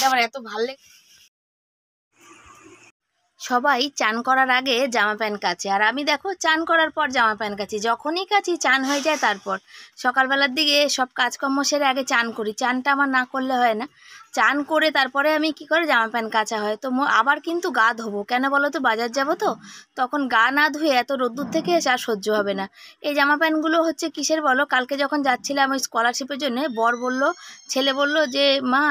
আমার এত ভালো লাগে। সবাই চান করার আগে জামা প্যান্ট কাচে, আর আমি দেখো চান করার পর জামা প্যান্ট কাচি। যখনই কাচি চান হয়ে যায়, তারপর সকালবেলার দিকে সব কাজকর্ম সেরে আগে চান করি। চানটা আমার না করলে হয় না। চান করে তারপরে আমি কি করে জামা প্যান্ট কাচা হয়। তো আবার কিন্তু গা ধোবো কেন বলো তো, বাজার যাবো তো, তখন গা না ধুয়ে এত রোদ্দুর থেকে এসে আর সহ্য হবে না। এই জামা প্যান্টগুলো হচ্ছে কিসের বলো, কালকে যখন যাচ্ছিলাম ওই স্কলারশিপের জন্য, বর বলল, ছেলে বলল যে মা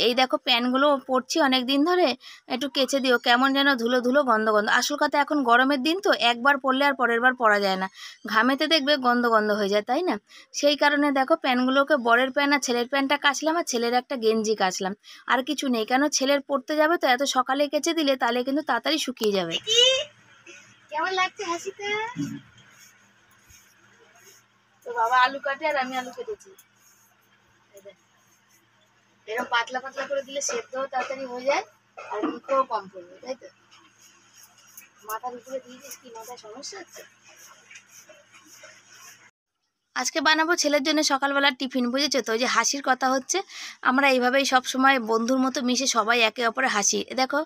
এই দেখো প্যান্টগুলো পরছি অনেক দিন ধরে, একটু কেচে দিও, কেমন যেন ধুলো ধুলো গন্ধ গন্ধ। আসল কথা এখন গরমের দিন তো, একবার পরলে আর পরের বার পরা যায় না, ঘামেতে দেখবে গন্ধ গন্ধ হয়ে যায়, তাই না? সেই কারণে দেখো প্যান্টগুলোকে, বরের প্যান্ট আর ছেলের প্যান্টটা কাচলাম, আর ছেলের একটা গেঞ্জি কাচলাম, আর কিছু নেই। কেন ছেলের পড়তে যাবে তো, এত সকালে কেচে দিলে তাহলে কিন্তু তাড়াতাড়ি শুকিয়ে যাবে। কেমন লাগছে হাসিটা? তো বাবা আলু কাটে আর আমি আলু কেটেছি। এরকম পাতলা পাতলা করে দিলে সেদ্ধও তাড়াতাড়ি হয়ে যায় আর মুখেও কম পড়বে, তাই তো? মাথার উপরে দিয়েছিস কি, মাথায় সমস্যা হচ্ছে? আজকে বানাবো ছেলের জন্য সকালবেলার টিফিন, বুঝেছো তো? ওই যে হাসির কথা হচ্ছে, আমরা এইভাবেই সব সময় বন্ধুর মতো মিশে সবাই একে অপরে হাসি। দেখো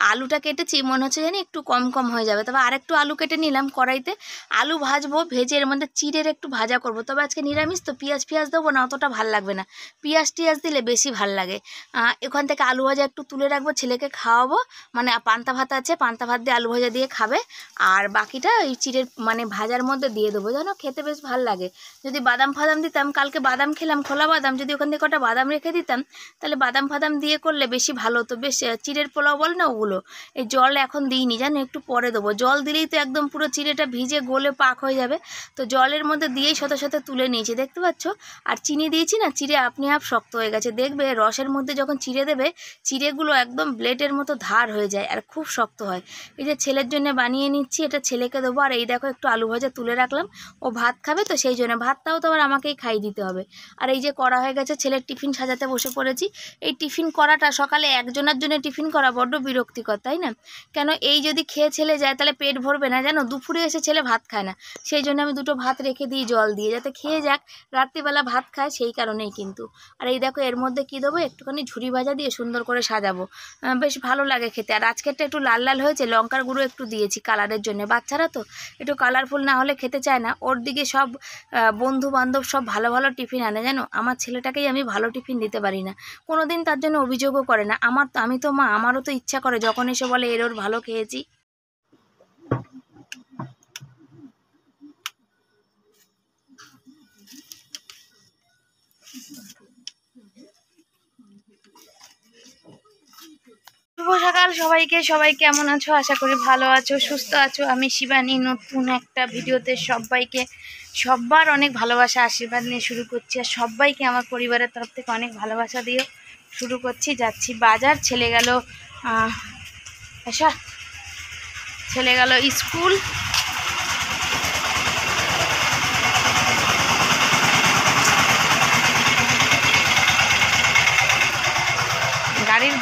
আলুটা কেটেছি, মনে হচ্ছে জানি একটু কম কম হয়ে যাবে, তবে আরেকটু আলু কেটে নিলাম কড়াইতে। আলু ভাজবো, ভেজে এর মধ্যে চিড়ের একটু ভাজা করব। তবে আজকে নিরামিষ তো, পেঁয়াজ দেবো না, অতটা ভাল লাগবে না। পেঁয়াজ দিলে বেশি ভাল লাগে। এখান থেকে আলু ভাজা একটু তুলে রাখবো, ছেলেকে খাওয়াবো, মানে পান্তা ভাত আছে, পান্তা ভাত দিয়ে আলু ভাজা দিয়ে খাবে। আর বাকিটা ওই চিড়ের মানে ভাজার মধ্যে দিয়ে দেবো, জানো খেতে বেশ ভাল লাগে। যদি বাদাম ফাদাম দিতাম, কালকে বাদাম খেলাম, খোলা বাদাম, যদি ওখান থেকে কটা বাদাম রেখে দিতাম, তাহলে বাদাম ফাদাম দিয়ে করলে বেশি ভালো হতো। বেশ চিড়ের পোলাও বল না ওগুলো। এই জল এখন দিইনি জানো, একটু পরে দেবো। জল দিলেই তো একদম পুরো চিড়েটা ভিজে গলে পাক হয়ে যাবে। তো জলের মধ্যে দিয়েই সাথে সাথে তুলে নিয়েছি, দেখতে পাচ্ছ। আর চিনি দিয়েছি না, চিড়ে আপনি আপ শক্ত হয়ে গেছে। দেখবে রসের মধ্যে যখন চিড়ে দেবে, চিড়েগুলো একদম ব্লেডের মতো ধার হয়ে যায় আর খুব শক্ত হয়। এই যে ছেলের জন্য বানিয়ে নিচ্ছি, এটা ছেলেকে দেবো। আর এই দেখো একটু আলু ভাজা তুলে রাখলাম, ও ভাত খাবে তো সেই জন্য, ভাতটাও তো আবার আমাকেই খাইয়ে দিতে হবে। আর এই যে করা হয়ে গেছে, ছেলের টিফিন সাজাতে বসে পড়েছি। এই টিফিন করাটা, সকালে একজনের জন্য টিফিন করা বড্ড বিরক্তিকর, তাই না? কেন এই যদি খেয়ে ছেলে যায় তাহলে পেট ভরবে না, জানো? দুপুরে এসে ছেলে ভাত খায় না, সেই জন্য আমি দুটো ভাত রেখে দিই জল দিয়ে, যাতে খেয়ে যাক, রাত্রিবেলা ভাত খায়, সেই কারণেই কিন্তু। আর এই দেখো এর মধ্যে কী দেবো, একটুখানি ঝুরি ভাজা দিয়ে সুন্দর করে সাজাবো, বেশ ভালো লাগে খেতে। আর আজকেরটা একটু লাল লাল হয়েছে, লঙ্কার গুঁড়ো একটু দিয়েছি কালারের জন্য। বাচ্চারা তো একটু কালারফুল না হলে খেতে চায় না। ওর দিকে সব বন্ধু বান্ধব সব ভালো ভালো টিফিন আনে, জানো? আমার ছেলেটাকেই আমি ভালো টিফিন দিতে পারি না, কোনো দিন তার জন্য অভিযোগও করে না। আমি তো মা, আমারও তো ইচ্ছা করে যখন এসে বলে এর ওর ভালো খেয়েছি। শুভ সকাল সবাইকে, সবাই কেমন আছো? আশা করি ভালো আছো, সুস্থ আছো। আমি শিবানী, নতুন একটা ভিডিওতে সবাইকে, সবার অনেক ভালোবাসা আশীর্বাদ নিয়ে শুরু করছি। আর সবাইকে আমার পরিবারের তরফ থেকে অনেক ভালোবাসা দিয়ে শুরু করছি। যাচ্ছি বাজার, ছেলে গেল স্কুল। গাড়ির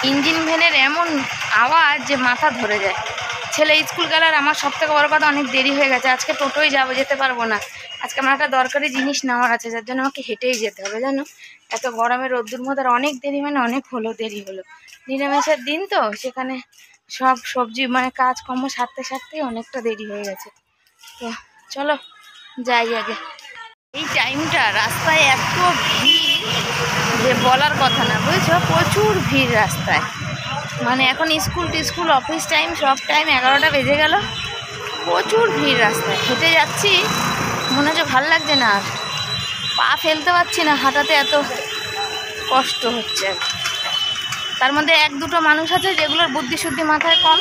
ইঞ্জিন ভ্যানের এমন আওয়াজ যে মাথা ধরে যায়। ছেলে স্কুল গেল, আর আমার সবথেকে বড় কথা অনেক দেরি হয়ে গেছে। আজকে টোটোয় যাবো, যেতে পারবো না। আজকে আমার একটা দরকারি জিনিস নেওয়ার আছে, যার জন্য আমাকে হেঁটেই যেতে হবে, জানো? এত গরমের রোদ্দুর মধ্যে অনেক দেরি, মানে অনেক দেরি হলো। নিরামিষের দিন তো, সেখানে সব সবজি মানে কাজকর্ম সারতেই অনেকটা দেরি হয়ে গেছে। তো চলো যাই আগে। এই টাইমটা রাস্তায় এত ভিড় যে বলার কথা না, বুঝছো? প্রচুর ভিড় রাস্তায়। মানে এখন স্কুল অফিস টাইম সব টাইম, 11টা বেজে গেল, প্রচুর ভিড় রাস্তায়। হেঁটে যাচ্ছি, মনে হচ্ছে ভাল লাগছে না, আর পা ফেলতে পারছি না, হাঁটাতে এত কষ্ট হচ্ছে। তার মধ্যে এক দুটো মানুষ আছে যেগুলোর বুদ্ধি শুদ্ধি মাথায় কম,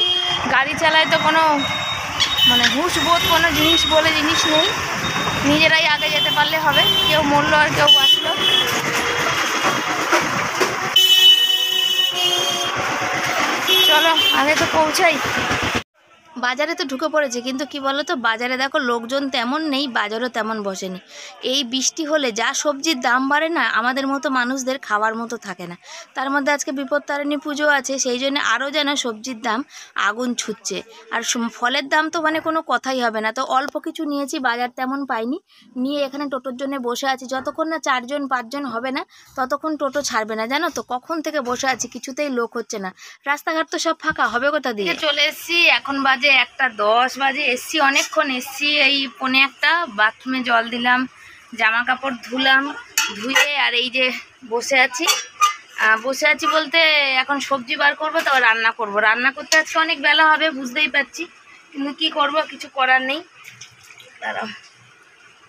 গাড়ি চালায় তো কোনো মানে হুঁশ বোধ কোনো জিনিস বলে জিনিস নেই। নিজেরাই আগে যেতে পারলে হবে, কেউ মরলো আর কেউ বাঁচলো। চলো আগে তো পৌঁছাই। বাজারে তো ঢুকে পড়েছে, কিন্তু কি বলো তো, বাজারে দেখো লোকজন তেমন নেই, বাজারও তেমন বসেনি। এই বৃষ্টি হলে যা সবজির দাম বাড়ে না, আমাদের মতো মানুষদের খাওয়ার মতো থাকে না। তার মধ্যে আজকে বিপত্তারিণী পুজো আছে, সেই জন্য আরও যেন সবজির দাম আগুন ছুটছে। আর ফলের দাম তো মানে কোনো কথাই হবে না। তো অল্প কিছু নিয়েছি, বাজার তেমন পাইনি, নিয়ে এখানে টোটোর জন্য বসে আছি। যতক্ষণ না 4জন 5জন হবে না ততক্ষণ টোটো ছাড়বে না, জানো তো। কখন থেকে বসে আছি, কিছুতেই লোক হচ্ছে না। রাস্তাঘাট তো সব ফাঁকা, হবে কোথা দিয়ে। চলে এসছি, এখন বাজে 1:10 বাজে। এসছি অনেকক্ষণ, এসছি এই 1:45। বাথরুমে জল দিলাম, জামা কাপড় ধুলাম, ধুয়ে আর এই যে বসে আছি। বসে আছি বলতে এখন সবজি বার করবো, তারপর রান্না করব। রান্না করতে আজকে অনেক বেলা হবে, বুঝতেই পারছি, কিন্তু কি করব, কিছু করার নেই। দাঁড়াও,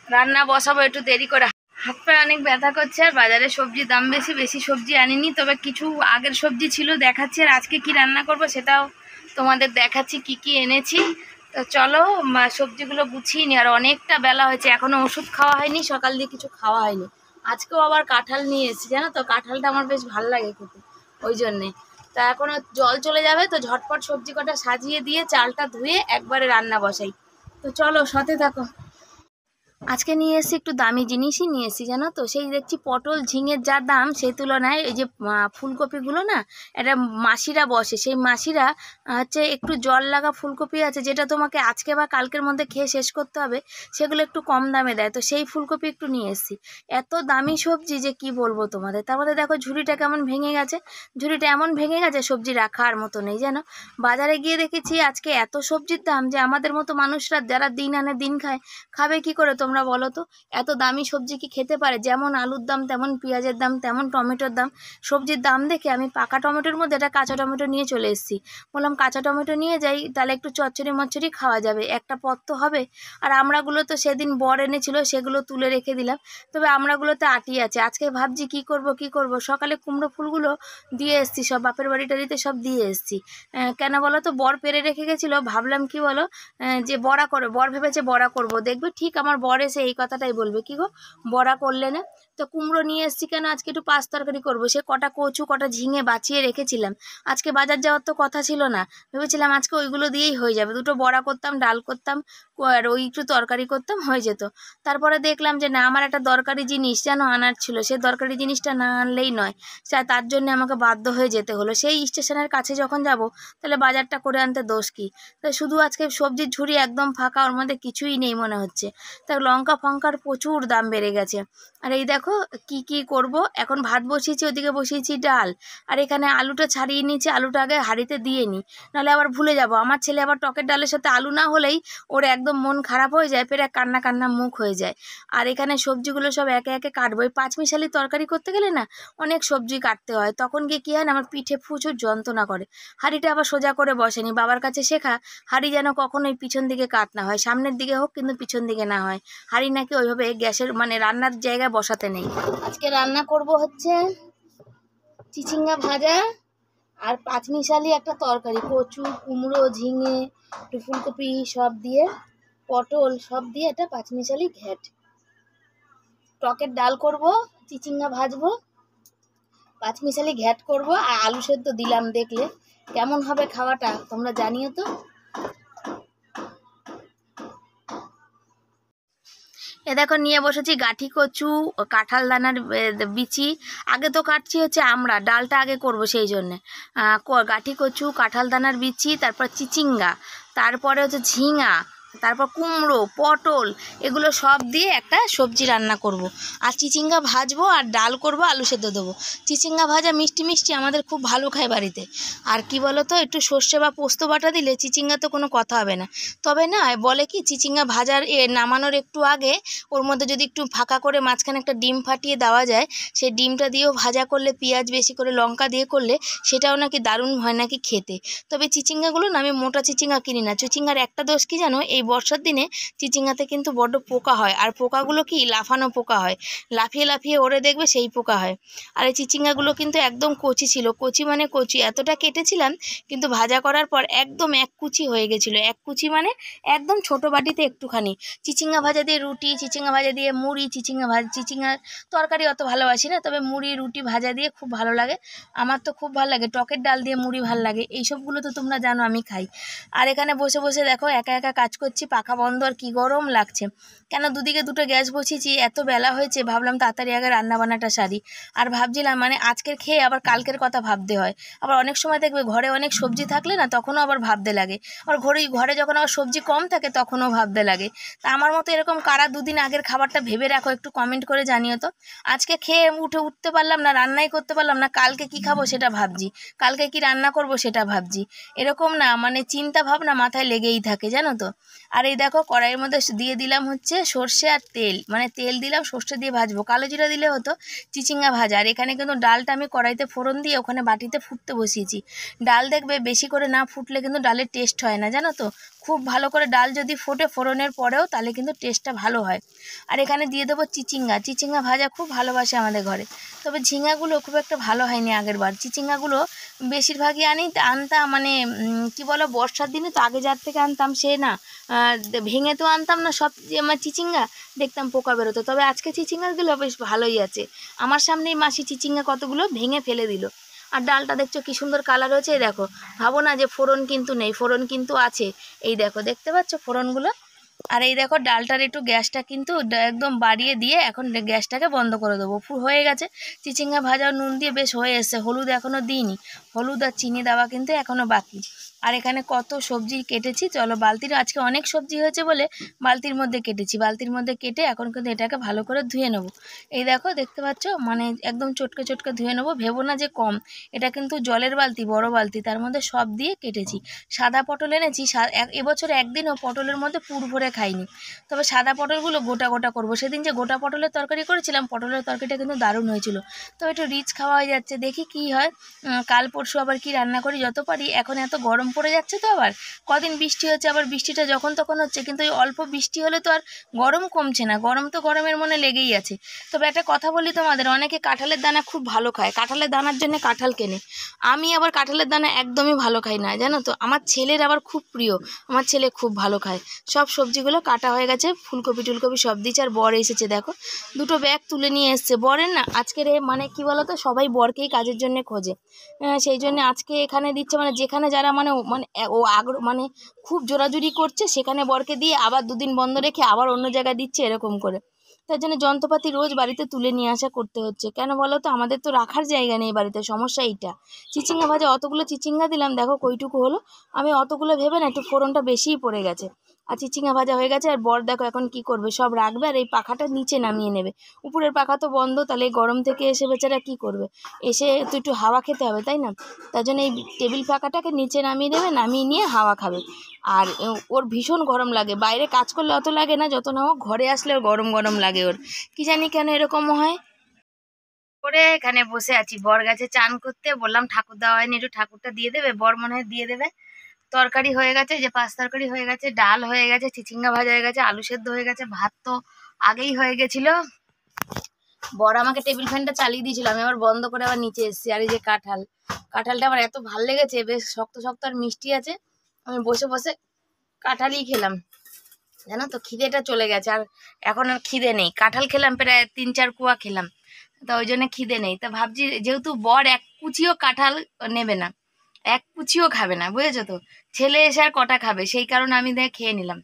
রান্না বসাবো একটু দেরি করে। হাত পায়ে অনেক ব্যথা করছে, আর বাজারে সবজির দাম বেশি, বেশি সবজি আনিনি, তবে কিছু আগের সবজি ছিল দেখাচ্ছি। আর আজকে কি রান্না করব সেটাও তোমাদের দেখাচ্ছি, কি কি এনেছি। তো চলো সবজিগুলো গুছিয়ে নি। আর অনেকটা বেলা হয়েছে, এখনো ওষুধ খাওয়া হয়নি, সকাল দিয়ে কিছু খাওয়া হয়নি। আজকেও আবার কাঁঠাল নিয়ে এসেছি, জানো তো, কাঁঠালটা আমার বেশ ভালো লাগে খেতে, ওই জন্যে। তা এখনও জল চলে যাবে, তো ঝটপট সবজি কটা সাজিয়ে দিয়ে চালটা ধুয়ে একবারে রান্না বসাই। তো চলো, সাথে থাকো। আজকে নিয়ে এসেছি একটু দামি জিনিসই নিয়ে এসেছি, জানো তো। সেই দেখছি পটল ঝিঙের যা দাম, সেই তুলনায় এই যে ফুলকপিগুলো না, এটা মাসিরা বসে, সেই মাসিরা হচ্ছে একটু জল লাগা ফুলকপি আছে, যেটা তোমাকে আজকে বা কালকের মধ্যে খেয়ে শেষ করতে হবে, সেগুলো একটু কম দামে দেয়। তো সেই ফুলকপি একটু নিয়ে এসেছি। এত দামি সবজি যে কি বলবো তোমাদের। তারপরে দেখো ঝুড়িটা কেমন ভেঙে গেছে, ঝুড়িটা এমন ভেঙে গেছে সবজি রাখার মতো নেই, জানো। বাজারে গিয়ে দেখেছি আজকে এত সবজির দাম যে আমাদের মতো মানুষরা যারা দিন আনে দিন খায়, খাবে কি করে তোমরা বলো তো। এত দামি সবজি কি খেতে পারে? যেমন আলুর দাম, তেমন পেঁয়াজের দাম, তেমন টমেটোর দাম। সবজির দাম দেখে আমি পাকা টমেটোর মধ্যে একটা কাঁচা টমেটো নিয়ে চলে এসেছি। বললাম কাঁচা টমেটো নিয়ে যাই, তাহলে একটু চচ্চড়ি মচ্চড়ি খাওয়া যাবে, একটা পদ তো হবে। আর আমড়াগুলো তো সেদিন বর এনেছিল, সেগুলো তুলে রেখে দিলাম, তবে আমড়াগুলোতে আটি আছে। আজকে ভাবছি কি করব। সকালে কুমড়ো ফুলগুলো দিয়ে এসেছি, সব বাপের বাড়িতে সব দিয়ে এসেছি। কেন বলো তো, বর পেরে রেখে গেছিলো, ভাবলাম কি বলো, যে বড়া করে, বর ভেবেছে বড়া করব। দেখবে ঠিক আমার বর এসে এই কথাটাই বলবে, কি গো বড়া করলে না। তো কুমড়ো নিয়ে এসেছি কেন, আজকে একটু পাঁচ তরকারি করবো। সে কটা কচু কটা ঝিঙে বাঁচিয়ে রেখেছিলাম, আজকে বাজার যাওয়ার তো কথা ছিল না, ভেবেছিলাম আজকে ওইগুলো দিয়েই হয়ে যাবে। দুটো বড়া করতাম, ডাল করতাম, আর ওই একটু তরকারি করতাম, হয়ে যেত। তারপরে দেখলাম যে না, আমার একটা দরকারি জিনিস যেন আনার ছিল, সে দরকারি জিনিসটা না আনলেই নয়। তার জন্য আমাকে বাধ্য হয়ে যেতে হলো। সেই স্টেশনের কাছে যখন যাব, তাহলে বাজারটা করে আনতে দোষ কি। তো শুধু আজকে সবজির ঝুড়ি একদম ফাঁকা, ওর মধ্যে কিছুই নেই মনে হচ্ছে। তা লঙ্কা ফঙ্কার প্রচুর দাম বেড়ে গেছে। আর এই দেখো কি করব, এখন ভাত বসিয়েছি, ওদিকে বসিয়েছি ডাল, আর এখানে আলুটা ছাড়িয়ে নিয়েছি। আলুটা আগে হাঁড়িতে দিয়ে নিই, নাহলে আবার ভুলে যাব। আমার ছেলে আবার টকের ডালের সাথে আলু না হলেই ওর একদম মন খারাপ হয়ে যায়, ফের কান্না কান্না মুখ হয়ে যায়। আর এখানে সবজিগুলো সব একে একে কাটবো। এই পাঁচমিশালি তরকারি করতে গেলে না অনেক সবজি কাটতে হয়, তখন গিয়ে কী হয় না, আমার পিঠে প্রচুর যন্ত্রণা করে। হাঁড়িটা আবার সোজা করে বসেনি, বাবার কাছে শেখা হাঁড়ি যেন কখনোই পিছন দিকে কাট না হয়, সামনের দিকে হোক কিন্তু পিছন দিকে না হয়। হাঁড়ি নাকি ওইভাবে গ্যাসের মানে রান্নার জায়গায় বসাতে নেই। আজকে রান্না করব হচ্ছে চিচিঙ্গা ভাজা আর পাঁচমিশালি একটা তরকারি, কচু কুমড়ো ঝিঙে একটু ফুলকপি সব দিয়ে, পটল সব দিয়ে একটা পাঁচমিশালি ঘ্যাট। টকের ডাল করব, চিচিঙ্গা ভাজবো, পাঁচমিশালি ঘ্যাট করব, আর আলু সেদ্ধ দিলাম। দেখলে কেমন হবে খাওয়াটা তোমরা জানিও তো। এ দেখো নিয়ে বসেছি গাঠি কচু, কাঁঠাল দানার বিচি। আগে তো কাটছি হচ্ছে আমরা, ডালটা আগে করব, সেই জন্যে গাঠি কচু, কাঁঠাল দানার বিচি, তারপর চিচিঙ্গা, তারপরে হচ্ছে ঝিঙা, তারপর কুমড়ো পটল, এগুলো সব দিয়ে একটা সবজি রান্না করব। আর চিচিঙ্গা ভাজবো আর ডাল করব, আলু সেদ্ধ দেবো। চিচিঙ্গা ভাজা মিষ্টি মিষ্টি আমাদের খুব ভালো খায় বাড়িতে। আর কি বলো তো, একটু সর্ষে বা পোস্ত বাটা দিলে চিচিঙ্গা তো কোনো কথা হবে না। তবে না বলে কি, চিচিঙ্গা ভাজার নামানোর একটু আগে ওর মধ্যে যদি একটু ফাঁকা করে মাঝখানে একটা ডিম ফাটিয়ে দেওয়া যায়, সেই ডিমটা দিয়েও ভাজা করলে, পেঁয়াজ বেশি করে লঙ্কা দিয়ে করলে, সেটাও নাকি দারুণ হয় নাকি খেতে। তবে চিচিঙ্গাগুলো না আমি মোটা চিচিঙ্গা কিনি না। চিচিঙ্গার একটা দোষ কি জানো, এই বর্ষার দিনে চিচিঙ্গাতে কিন্তু বড্ড পোকা হয়, আর পোকাগুলো কি লাফানো পোকা হয়, লাফিয়ে লাফিয়ে ওরে দেখবে সেই পোকা হয়। আর এই চিচিঙ্গাগুলো কিন্তু একদম কচি ছিল, কচি মানে কচি, এতটা কেটেছিলাম কিন্তু ভাজা করার পর একদম এক কুচি হয়ে গেছিলো। এক কুচি মানে একদম ছোট বাটিতে একটুখানি। চিচিঙ্গা ভাজা দিয়ে রুটি, চিচিঙ্গা ভাজা দিয়ে মুড়ি, চিচিঙ্গার তরকারি অত ভালোবাসি না, তবে মুড়ি রুটি ভাজা দিয়ে খুব ভালো লাগে। আমার তো খুব ভালো লাগে, টকের ডাল দিয়ে মুড়ি ভালো লাগে, এইসবগুলো তো তোমরা জানো আমি খাই। আর এখানে বসে বসে দেখো একা একা কাজ করছি, পাখা বন্ধ, আর কি গরম লাগছে। কেন দুদিকে দুটো গ্যাস বসিয়েছি, এত বেলা হয়েছে, ভাবলাম তাড়াতাড়ি আগে রান্নাবান্নাটা সারি। আর ভাবছিলাম মানে আজকের খেয়ে আবার কালকের কথা ভাবতে হয়। আবার অনেক সময় দেখবে ঘরে অনেক সবজি থাকলে না তখনও আবার ভাবতে লাগে, আবার ঘরে যখন আবার সবজি কম থাকে তখনও ভাবতে লাগে। তা আমার মতো এরকম কারা দুদিন আগের খাবারটা ভেবে রাখো, একটু কমেন্ট করে জানিও তো। আজকে খেয়ে উঠতে পারলাম না, রান্নাই করতে পারলাম না, কালকে কি খাবো সেটা ভাবছি, কালকে কি রান্না করব সেটা ভাবছি। এরকম না মানে চিন্তা ভাবনা মাথায় লেগেই থাকে, জানো তো। আর এই দেখো কড়াইয়ের মধ্যে দিয়ে দিলাম হচ্ছে সর্ষে আর তেল, মানে তেল দিলাম, সর্ষে দিয়ে ভাজবো, কালো জিরা দিলে হতো, চিচিঙ্গা ভাজা। আর এখানে কিন্তু ডালটা আমি কড়াইতে ফোড়ন দিয়ে ওখানে বাটিতে ফুটতে বসিয়েছি। ডাল দেখবে বেশি করে না ফুটলে কিন্তু ডালের টেস্ট হয় না, জানো তো। খুব ভালো করে ডাল যদি ফোটে ফোড়নের পরেও, তাহলে কিন্তু টেস্টটা ভালো হয়। আর এখানে দিয়ে দেবো চিচিঙ্গা ভাজা খুব ভালোবাসে আমাদের ঘরে। তবে ঝিঙাগুলো খুব একটা ভালো হয়নি আগের বার। চিচিঙ্গাগুলো বেশিরভাগই আনতাম মানে কি বলো, বর্ষার দিনে তো আগে যার থেকে আনতাম সে না ভেঙে তো আনতাম না সব, আমার চিচিঙ্গা দেখতাম পোকা বেরোতো। তবে আজকে চিচিঙ্গাগুলো বেশ ভালোই আছে, আমার সামনেই মাসি চিচিঙ্গা কতগুলো ভেঙে ফেলে দিল। আর ডালটা দেখছো কি সুন্দর কালার হয়েছে, এই দেখো। ভাবো না যে ফোড়ন কিন্তু নেই, ফোড়ন কিন্তু আছে, এই দেখো দেখতে পাচ্ছ ফোড়নগুলো। আর এই দেখো ডালটার একটু গ্যাসটা কিন্তু একদম বাড়িয়ে দিয়ে এখন গ্যাসটাকে বন্ধ করে দেবো। হয়ে গেছে চিচিঙ্গা ভাজা, নুন দিয়ে বেশ হয়ে এসছে, হলুদ এখনও দিইনি, হলুদ আর চিনি দেওয়া কিন্তু এখনও বাকি। আর এখানে কত সবজি কেটেছি, চলো বালতির আজকে অনেক সবজি হয়েছে বলে বালতির মধ্যে কেটেছি, বালতির মধ্যে কেটে এখন কিন্তু এটাকে ভালো করে ধুয়ে নেবো। এই দেখো দেখতে পাচ্ছ, মানে একদম চটকে চটকে ধুয়ে নেবো, ভেবো না যে কম, এটা কিন্তু জলের বালতি, বড় বালতি, তার মধ্যে সব দিয়ে কেটেছি। সাদা পটল এনেছি, এবছর একদিনও পটলের মধ্যে পুর ভরে খাইনি। তবে সাদা পটলগুলো গোটা গোটা করবো, সেদিন যে গোটা পটলের তরকারি করেছিলাম, পটলের তরকারিটা কিন্তু দারুণ হয়েছিল। তো একটু রিচ খাওয়া হয়ে যাচ্ছে, দেখি কি হয়। কাল পরশু আবার কি রান্না করি যত পারি। এখন এত গরম পড়ে যাচ্ছে তো, আবার কদিন বৃষ্টি হচ্ছে, আবার বৃষ্টিটা যখন তখন হচ্ছে, কিন্তু এই অল্প বৃষ্টি হলে তো আর গরম কমছে না, গরম তো গরমের মনে লেগেই আছে। তবে একটা কথা বলি তোমাদের, অনেকে কাঁঠালের দানা খুব ভালো খায়, কাঁঠালের দানার জন্য কাঁঠাল কেনে। আমি আবার কাঁঠালের দানা একদমই ভালো খাই না, জানো তো। আমার ছেলের আবার খুব প্রিয়, আমার ছেলে খুব ভালো খায়। সব সবজিগুলো কাটা হয়ে গেছে, ফুলকপি টুলকপি সব দিচ্ছে। আর বর এসেছে দেখো, দুটো ব্যাগ তুলে নিয়ে এসছে। বরের না আজকের মানে কি বলতো, সবাই বরকেই কাজের জন্য খোঁজে, সেই জন্য আজকে এখানে দিচ্ছে, মানে যেখানে যারা মানে মানে ও মানে খুব জোরাজুরি করছে, সেখানে বরকে দিয়ে আবার দুদিন বন্ধ রেখে আবার অন্য জায়গায় দিচ্ছে, এরকম করে। তার জন্য যন্ত্রপাতি রোজ বাড়িতে তুলে নিয়ে আসা করতে হচ্ছে। কেন বলো তো, আমাদের তো রাখার জায়গা নেই বাড়িতে, সমস্যা এইটা। চিচিঙ্গা ভাজা অতগুলো চিচিঙ্গা দিলাম, দেখো কইটুকু হলো। আমি অতগুলো ভেবে না একটু ফোড়নটা বেশিই পড়ে গেছে। আর চিচিঙ্গা ভাজা হয়ে গেছে, আর বর দেখো এখন কি করবে, সব রাখবে আর এই পাখাটা নিচে নামিয়ে নেবে। উপরের পাখা তো বন্ধ, তাহলে এই গরম থেকে এসে বেচারা কি করবে, এসে তো একটু হাওয়া খেতে হবে তাই না। তার জন্য এই টেবিল পাখাটাকে নিচে নামিয়ে নেবে, নামিয়ে নিয়ে হাওয়া খাবে। আর ওর ভীষণ গরম লাগে, বাইরে কাজ করলে অত লাগে না, যত না হোক ঘরে আসলে ওর গরম গরম লাগে। ওর কি জানি কেন এরকম হয়। করে এখানে বসে আছি, বর গেছে চান করতে, বললাম ঠাকুর দেওয়া হয়নি, একটু ঠাকুরটা দিয়ে দেবে, বর মনে হয় দিয়ে দেবে। তরকারি হয়ে গেছে, যে পাঁচ তরকারি হয়ে গেছে, ডাল হয়ে গেছে, চিচিঙ্গা ভাজা হয়ে গেছে, আলু সেদ্ধ হয়ে গেছে, ভাত তো আগেই হয়ে গেছিল। বর আমাকে টেবিল ফ্যানটা চালিয়ে দিয়েছিল, আমি আবার বন্ধ করে আবার নিচে এসেছি। আর এই যে কাঁঠালটা আমার এত ভাল লেগেছে, বেশ শক্ত শক্ত আর মিষ্টি আছে। আমি বসে বসে কাঁঠালই খেলাম, জানো তো। খিদেটা চলে গেছে, আর এখন আর খিদে নেই। কাঁঠাল খেলাম প্রায় 3-4 কুয়া খেলাম, তা ওই জন্য খিদে নেই। তা ভাবছি যেহেতু বর এক কুচিও কাঁঠাল নেবে না, এক কুচিও খাবে না, বুঝেছো তো। ছেলে এসে আর কটা খাবে, সেই কারণে আমি খেয়ে নিলাম।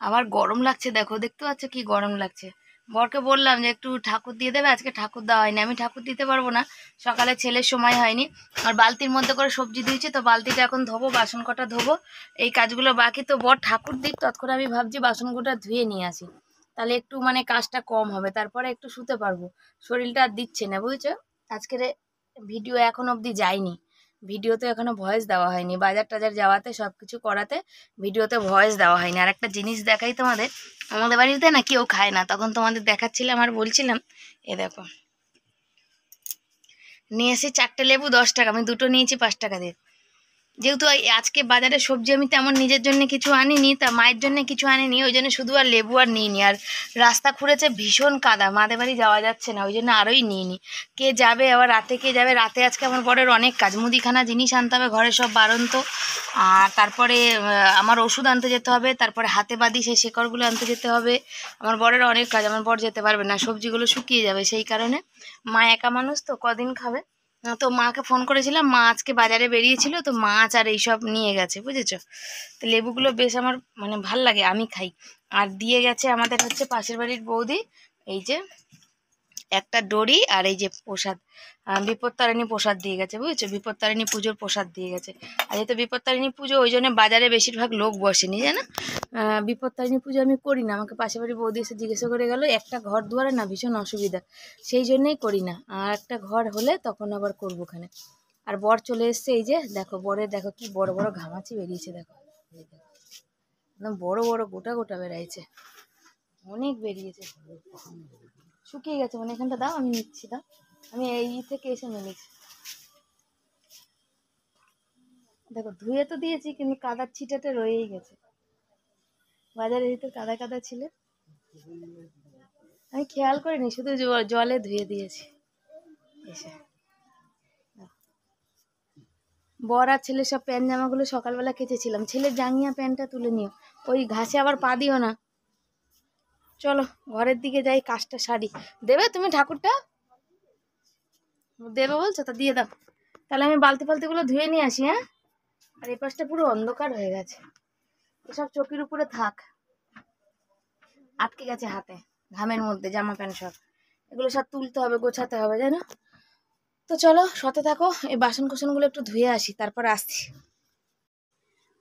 আবার গরম লাগছে, দেখো দেখতে পাচ্ছ কি গরম লাগছে। বরকে বললাম যে একটু ঠাকুর দিয়ে দেবে, আজকে ঠাকুর দেওয়া হয়নি, আমি ঠাকুর দিতে পারবো না, সকালে ছেলের সময় হয়নি। আর বালতির মধ্যে করে সবজি দিয়েছি, তো বালতিটা এখন ধোবো, বাসন কটা ধোবো, এই কাজগুলো বাকি। তো বর ঠাকুর দিক, তৎক্ষণ আমি ভাবছি বাসন কটা ধুয়ে নিয়ে আসি, তাহলে একটু মানে কাজটা কম হবে, তারপরে একটু শুতে পারবো। শরীরটা আর দিচ্ছে না, বুঝেছো। আজকের ভিডিও এখন অবধি যায়নি, ভিডিওতে এখনো ভয়েস দেওয়া হয়নি, বাজার টাজার যাওয়াতে সব কিছু করাতে ভিডিওতে ভয়েস দেওয়া হয়নি। আর একটা জিনিস দেখাই তোমাদের, আমাদের বাড়িতে না কেউ খায় না, তখন তোমাদের দেখাচ্ছিলাম আর বলছিলাম। এ দেখো নিয়ে এসে 4টে লেবু 10 টাকা, আমি দুটো নিয়েছি 5 টাকা দিয়ে। যেহেতু আজকে বাজারে সবজি আমি তেমন নিজের জন্য কিছু আনিনি, তা মায়ের জন্য কিছু আনিনি, ওই জন্য শুধু আর লেবু আর নিইনি। আর রাস্তা খুঁড়েছে, ভীষণ কাদা, মাদের বাড়ি যাওয়া যাচ্ছে না, ওই জন্য আরোই নিইনি। কে যাবে আবার রাতে, কে যাবে রাতে? আজকে আমার বরের অনেক কাজ, মুদিখানা জিনিস আনতে হবে, ঘরে সব বাড়ন্ত। আর তারপরে আমার ওষুধ আনতে যেতে হবে, তারপরে হাতে বাঁধি সেই শেকড়গুলো আনতে যেতে হবে। আমার বরের অনেক কাজ, আমার বর যেতে পারবে না, সবজিগুলো শুকিয়ে যাবে, সেই কারণে। মা একা মানুষ তো, কদিন খাবে? তো মাকে ফোন করেছিলাম, মা আজকে বাজারে বেরিয়েছিল, তো মাছ আর এইসব নিয়ে গেছে, বুঝেছো? তো লেবুগুলো বেশ আমার মানে ভাল লাগে, আমি খাই। আর দিয়ে গেছে আমাদের হচ্ছে পাশের বাড়ির বৌদি, এই যে একটা দড়ি আর এই যে প্রসাদ, বিপত্তারিণী প্রসাদ দিয়ে গেছে, বুঝেছো? বিপত্তারিণী পুজোর প্রসাদ দিয়ে গেছে। আর যেহেতু বিপত্তারিণী পুজো, ওই জন্য বাজারে বেশিরভাগ লোক বসেনি, জানো? বিপত্তারিণী পুজো আমি করি না, আমাকে পাশের বাড়ির বৌদি এসে জিজ্ঞাসা করে গেল, একটা ঘর দুয়ারে না ভীষণ অসুবিধা, সেই জন্যই করি না। আর একটা ঘর হলে তখন আবার করবো ওখানে। আর বর চলে এসছে, এই যে দেখো বরের, দেখো কি বড় বড় ঘামাচি বেরিয়েছে, দেখো এই দেখো, একদম বড় বড় গোটা গোটা বেরাইছে, অনেক বেরিয়েছে, শুকিয়ে গেছে মানে। এখানটা দাও, আমি নিচ্ছি, দাও, আমি এই থেকে এসে নিয়ে নিচ্ছি। দেখো ধুয়ে তো দিয়েছি, কিন্তু কাদার ছিটাতে রয়েই গেছে, বাজারের ভিতর কাদা কাদা ছিল, আমি খেয়াল করিনি, শুধু জলে ধুয়ে দিয়েছি এসে। বর আর ছেলে সব প্যান্ট জামাগুলো সকালবেলা কেচেছিলাম, ছেলের জাঙ্গিয়া প্যান্টটা তুলে নিও, ওই ঘাসে আবার পা দিও না। চলো ঘরের দিকে যাই, কাজটা সারি। দেবে তুমি ঠাকুরটা? দেবে বলছো তো, দিয়ে দাও। তাহলে আমি বালতি ফালতিগুলো ধুয়ে নিয়ে আসি, হ্যাঁ? আর এই পাশটা পুরো অন্ধকার হয়ে গেছে, এসব চকির উপরে থাক, আটকে গেছে হাতে, ঘামের মধ্যে জামা প্যান্ট সব, এগুলো সব তুলতে হবে, গোছাতে হবে, জানো? তো চলো সাথে থাকো, এই বাসন কোসনগুলো একটু ধুয়ে আসি, তারপর আসছি।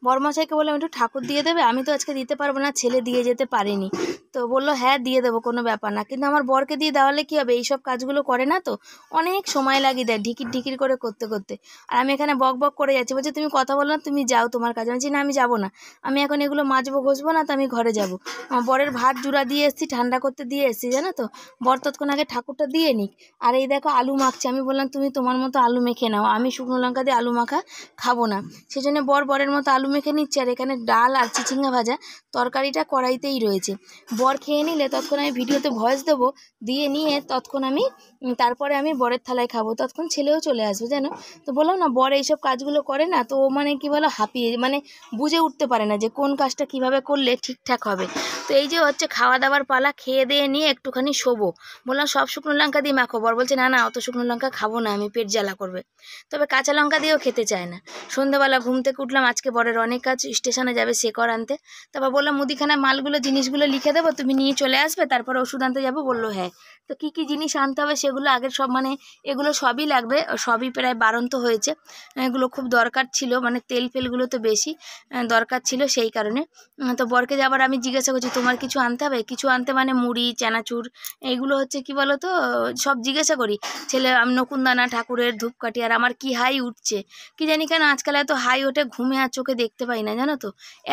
বড়মশাইকে বললাম একটু ঠাকুর দিয়ে দেবে, আমি তো আজকে দিতে পারবো না, ছেলে দিয়ে যেতে পারিনি। তো বললো হ্যাঁ দিয়ে দেবো, কোনো ব্যাপার না। কিন্তু আমার বরকে দিয়ে দেওয়ালে কী হবে, এইসব কাজগুলো করে না তো, অনেক সময় লাগিয়ে দেয় ঢিকির ঢিকির করে করতে করতে। আর আমি এখানে বক বক করে যাচ্ছি, বলছে তুমি কথা বলো না, তুমি যাও তোমার কাজে। আমি বলছি না, আমি যাবো না, আমি এখন এগুলো মাজবো ঘষবো না, তো আমি ঘরে যাবো। আমার বরের ভাত জুড়া দিয়ে এসেছি, ঠান্ডা করতে দিয়ে এসেছি, জানো তো? বর তৎক্ষণ আগে ঠাকুরটা দিয়ে নিক। আর এই দেখো আলু মাখছে, আমি বললাম তুমি তোমার মতো আলু মেখে নাও, আমি শুকনো লঙ্কা দিয়ে আলু মাখা খাবো না। সেই জন্য বরের মতো আলু মেখে নিচ্ছে। আর এখানে ডাল আর চিচিঙ্গা ভাজা, তরকারিটা কড়াইতেই রয়েছে। বর খেয়ে নিলে তৎক্ষণ আমি ভিডিওতে ভয়েস দেবো, দিয়ে নিয়ে তৎক্ষণ আমি তারপরে আমি বরের থালায় খাবো, তৎক্ষণ ছেলেও চলে আসবে, জানো? তো বললাম না, বর এইসব কাজগুলো করে না তো, ও মানে কি বলো, হাঁপিয়ে মানে বুঝে উঠতে পারে না যে কোন কাজটা কিভাবে করলে ঠিকঠাক হবে। তো এই যে হচ্ছে খাওয়া দাওয়ার পালা, খেয়ে দিয়ে নিয়ে একটুখানি শোবো। বললাম সব শুকনো লঙ্কা দিয়ে মাখো, বর বলছে না না, অত শুকনো লঙ্কা খাবো না আমি, পেট জ্বালা করবে। তবে কাঁচা লঙ্কা দিয়েও খেতে চায় না। সন্ধ্যাবেলা ঘুম থেকে উঠলাম, আজকে বরের অনেক কাজ, স্টেশনে যাবে শেকড় আনতে। তারপর বললাম মুদিখানা মালগুলো জিনিসগুলো লিখে দেবো, তুমি নিয়ে চলে আসবে, তারপর ওষুধ আনতে যাবো। বললো হ্যাঁ। তো কী কী জিনিস আনতে হবে সেগুলো আগের সব, মানে এগুলো সবই লাগবে, সবই প্রায় বাড়ন্ত হয়েছে, এগুলো খুব দরকার ছিল, মানে তেল ফেলগুলো তো বেশি দরকার ছিল, সেই কারণে। তো বরকে যাবার আমি জিজ্ঞাসা করছি তোমার কিছু আনতে হবে? কিছু আনতে মানে মুড়ি চানাচুর এইগুলো হচ্ছে কি বলো তো, সব জিজ্ঞাসা করি। ছেলে নকুনদানা, ঠাকুরের ধূপকাঠি, আর আমার কি হাই উঠছে কি জানি কেন, আজকাল এত হাই ওঠে, ঘুমে আর চোখে দেখতে পাই না, জানো তো,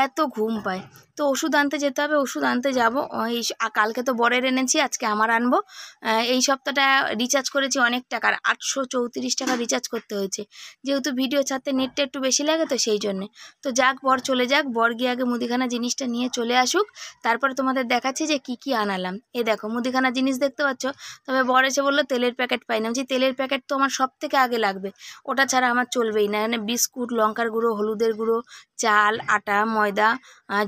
এত ঘুম পায়। তো ওষুধ আনতে যেতে হবে, ওষুধ আনতে যাবো। এই কালকে তো বরের এনেছি, আজকে আমার আনবো। এই সপ্তাহটা রিচার্জ করেছি অনেক টাকার, 834 টাকা রিচার্জ করতে হয়েছে, যেহেতু ভিডিও ছাড়তে নেটটা একটু বেশি লাগে, তো সেই জন্যে। তো যাক, বর চলে যাক, বর গিয়ে আগে মুদিখানা জিনিসটা নিয়ে চলে আসুক, তারপরে তোমাদের দেখাচ্ছি যে কি কি আনালাম। এই দেখো মুদিখানা জিনিস দেখতে পাচ্ছ। তবে বর এসে বললো তেলের প্যাকেট পাই না, বলছি তেলের প্যাকেট তো আমার সব থেকে আগে লাগবে, ওটা ছাড়া আমার চলবেই না। এখানে বিস্কুট, লঙ্কার গুঁড়ো, হলুদের গুঁড়ো, চাল, আটা, ময়দা,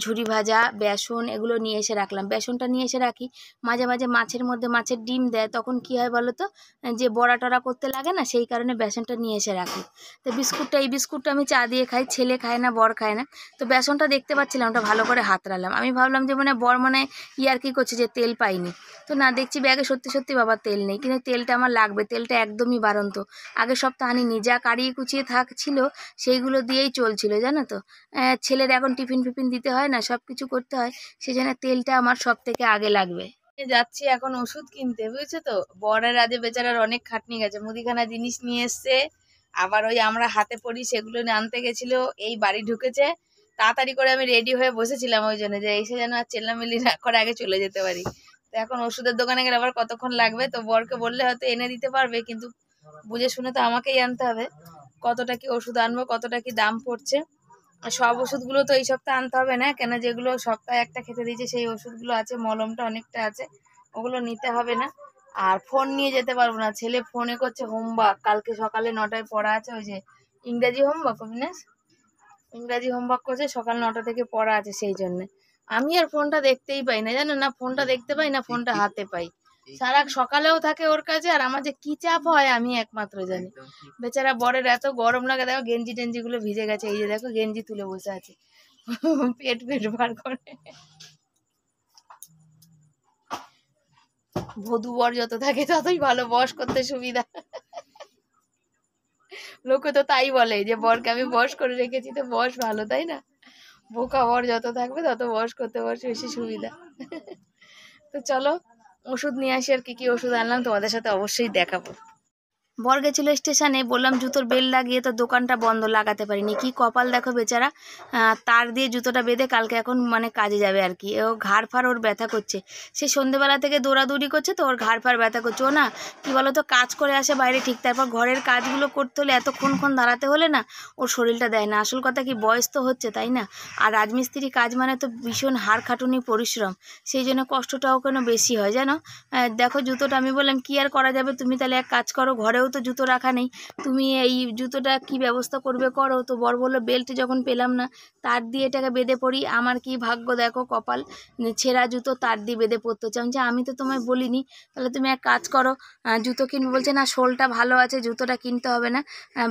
ঝুরি ভাজা, বেসন, এগুলো নিয়ে এসে রাখলাম। বেসনটা নিয়ে এসে রাখি, মাঝে মাঝে মাছের মধ্যে মাছের ডিম দেয়, তখন কি হয় বলো তো, যে বড়া টড়া করতে লাগে না, সেই কারণে বেসনটা নিয়ে এসে রাখি। তো এই বিস্কুটটা আমি চা দিয়ে খাই, ছেলে খায় না, বর খায় না। তো বেসনটা দেখতে পাচ্ছিলাম, ওটা ভালো করে হাতড়ালাম, আমি ভাবলাম যে মানে বর মানে কি করছে যে তেল পাইনি। তো না, দেখছি ব্যাগে সত্যি সত্যি বাবা তেল নেই, কিন্তু তেলটা আমার লাগবে, তেলটা একদমই বাড়ন্ত, আগের সপ্তাহ আনিনি, যা কাড়িয়ে কুচিয়ে ছিল সেইগুলো দিয়েই চলছিল, জানো তো। ছেলের এখন টিফিন ফিফিন দিতে হয় না, সব কিছু করতে হয়, সেই জন্য তেলটা আমার সব থেকে আগে লাগবে। যাচ্ছি এখন ওষুধ কিনতে, বুঝেছো তো। বরের আজে বেচারার অনেক খাটনি গেছে, মুদিখানা জিনিস নিয়ে এসছে, আবার ওই আমরা হাতে পড়ি সেগুলো আনতে গেছিল, এই বাড়ি ঢুকেছে। তাড়াতাড়ি করে আমি রেডি হয়ে বসেছিলাম, ওই জন্য যে এসে যেন আর চেল্লামিল্লি না করে আগে চলে যেতে পারি। তো এখন ওষুধের দোকানে গেলে আবার কতক্ষণ লাগবে, তো বরকে বললে হয়তো এনে দিতে পারবে, কিন্তু বুঝে শুনে তো আমাকেই আনতে হবে। কতটা কি ওষুধ আনবো, কতটা কি দাম পড়ছে। আর সব ওষুধগুলো তো এই সপ্তাহে আনতে হবে না, কেন যেগুলো সপ্তাহে একটা খেতে দিয়েছে সেই ওষুধগুলো আছে, মলমটা অনেকটা আছে, ওগুলো নিতে হবে না। আর ফোন নিয়ে যেতে পারবো না, ছেলে ফোনে করছে হোমওয়ার্ক, কালকে সকালে 9টায় পড়া আছে, ওই যে ইংরাজি হোমওয়ার্ক, অবিনাশ ইংরাজি হোমওয়ার্ক করছে, সকাল 9টা থেকে পড়া আছে, সেই জন্যে আমি আর ফোনটা দেখতেই পাই না, জানো না, ফোনটা দেখতে পাই না, ফোনটা হাতে পাই, সারা সকালেও থাকে ওর কাছে, আর আমার যে কি চাপ হয় আমি একমাত্র জানি। বেচারা বরের এত গরম লাগে, দেখো গেঞ্জি টেঞ্জি গুলো ভিজে গেছে, এই যে দেখো গেঞ্জি তুলে বসে আছে, পেট বার করে। বধূ বর যত থাকে ততই ভালো, বস করতে সুবিধা। লোকে তো তাই বলে যে বরকে আমি বস করে রেখেছি, তো বস ভালো, তাই না? বোকা বর যত থাকবে তত বস করতে বেশি সুবিধা। তো চলো ওষুধ নিয়ে আসি, আর কি কি ওষুধ আনলাম তোমাদের সাথে অবশ্যই দেখাবো। বর গেছিল স্টেশনে, বললাম জুতোর বেল লাগিয়ে, তো দোকানটা বন্ধ, লাগাতে পারিনি, কি কপাল দেখো বেচারা, তার দিয়ে জুতোটা বেঁধে কালকে এখন মানে কাজে যাবে আর কি। ও ঘাড় ফাড় ওর ব্যথা করছে, সে সন্ধ্যেবেলা থেকে দৌড়াদৌড়ি করছে, তো ওর ঘাড় ফাড় ব্যথা করছে। ও না কি বলো তো, কাজ করে আসে বাইরে ঠিক, তারপর ঘরের কাজগুলো করতে হলে এতক্ষণ দাঁড়াতে হলে না ওর শরীরটা দেয় না। আসল কথা কি, বয়স তো হচ্ছে, তাই না? আর রাজমিস্ত্রি কাজ মানে তো ভীষণ হাড় খাটুনি পরিশ্রম, সেই জন্য কষ্টটাও কেন বেশি হয় জানো। দেখো জুতোটা আমি বললাম কি আর করা যাবে, তুমি তাহলে এক কাজ করো, ঘরেও তো জুতো রাখা নেই, তুমি এই জুতোটা কি ব্যবস্থা করবে করো। তো বর বললো বেল্ট যখন পেলাম না, তার দিয়ে এটাকে বেঁধে পড়ি। আমার কি ভাগ্য দেখো, কপাল, ছেঁড়া জুতো তার দিয়ে বেঁধে পড়তে হচ্ছে। আমি যে আমি তো তোমায় বলিনি, তাহলে তুমি এক কাজ করো, জুতো কিনবে বলছে, না শোলটা ভালো আছে, জুতোটা কিনতে হবে না,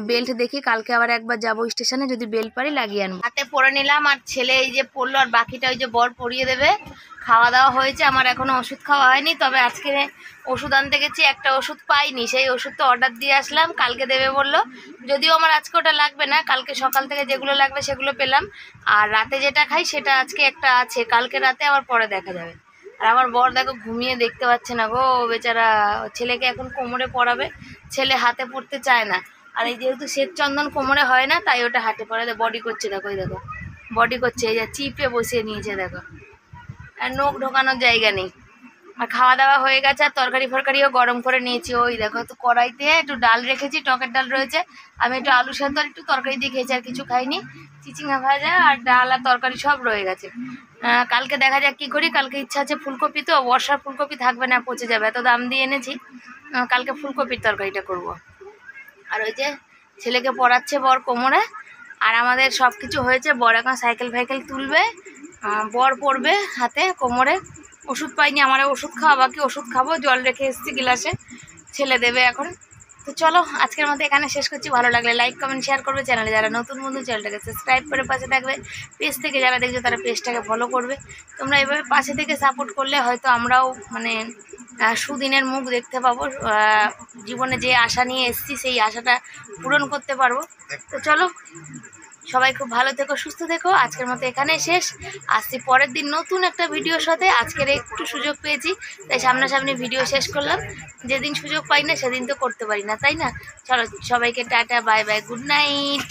বেল্ট দেখি কালকে আবার একবার যাবো স্টেশনে, যদি বেল্ট পারি লাগিয়ে আনবো। হাতে পরে নিলাম, আর ছেলে এই যে পড়লো, আর বাকিটা ওই যে বর পরিয়ে দেবে। খাওয়া দাওয়া হয়েছে, আমার এখনো ওষুধ খাওয়া হয়নি, তবে আজকে ওষুধ আনতে গেছি, একটা ওষুধ পাইনি, সেই ওষুধটা অর্ডার দিয়ে আসলাম, কালকে দেবে বললো। যদিও আমার আজকে ওটা লাগবে না, কালকে সকাল থেকে যেগুলো লাগবে সেগুলো পেলাম, আর রাতে যেটা খাই সেটা আজকে একটা আছে, কালকে রাতে আবার পরে দেখা যাবে। আর আমার বর দেখো ঘুমিয়ে, দেখতে পাচ্ছে না গো বেচারা, ছেলেকে এখন কোমরে পরাবে, ছেলে হাতে পড়তে চায় না। আর এই যেহেতু শ্বেত চন্দন কোমরে হয় না, তাই ওটা হাতে পড়াতে বডি করছে, দেখো এই দেখো বডি করছে, এই যে চিপে বসিয়ে নিয়েছে দেখো, আর নখ ঢোকানোর জায়গা নেই। আর খাওয়া দাওয়া হয়ে গেছে, আর তরকারি ফরকারিও গরম করে নিয়েছি, ওই দেখো তো কড়াইতে একটু ডাল রেখেছি, টকের ডাল রয়েছে, আমি একটু আলু সেদ্ধ আর একটু তরকারি দিয়ে খেয়েছি, আর কিছু খাইনি, চিচিঙ্গা ভাজা আর ডাল আর তরকারি সব রয়ে গেছে। কালকে দেখা যাক কী করি, কালকে ইচ্ছা আছে ফুলকপি, তো বর্ষার ফুলকপি থাকবে না, পচে যাবে, এত দাম দিয়ে এনেছি, কালকে ফুলকপির তরকারিটা করব। আর ওই যে ছেলেকে পড়াচ্ছে বর কোমরে, আর আমাদের সব কিছু হয়েছে, বর এখন সাইকেল ফাইকেল তুলবে, বর পড়বে হাতে কোমরে, ওষুধ পাইনি, আমার ওষুধ খাওয়া বাকি, ওষুধ খাবো, জল রেখে এসেছি গিলাসে, ছেলে দেবে এখন। তো চলো আজকের মতো এখানে শেষ করছি, ভালো লাগলে লাইক কমেন্ট শেয়ার করবে, চ্যানেলে যারা নতুন বন্ধু চ্যানেলটাকে সাবস্ক্রাইব করে পাশে থাকবে, পেজ থেকে যারা দেখছো তারা পেজটাকে ফলো করবে। তোমরা এভাবে পাশে থেকে সাপোর্ট করলে হয়তো আমরাও মানে সুদিনের মুখ দেখতে পাবো, জীবনে যে আশা নিয়ে এসেছি সেই আশাটা পূরণ করতে পারবো। তো চলো সবাই খুব ভালো থেকো, সুস্থ থেকো, আজকের মতো এখানে শেষ, আসছি পরের দিন নতুন একটা ভিডিওর সাথে। আজকের একটু সুযোগ পেয়েছি তাই সামনাসামনি ভিডিও শেষ করলাম, যেদিন সুযোগ পাই না সেদিন তো করতে পারি না, তাই না? চলো সবাইকে tata, bye bye, good night.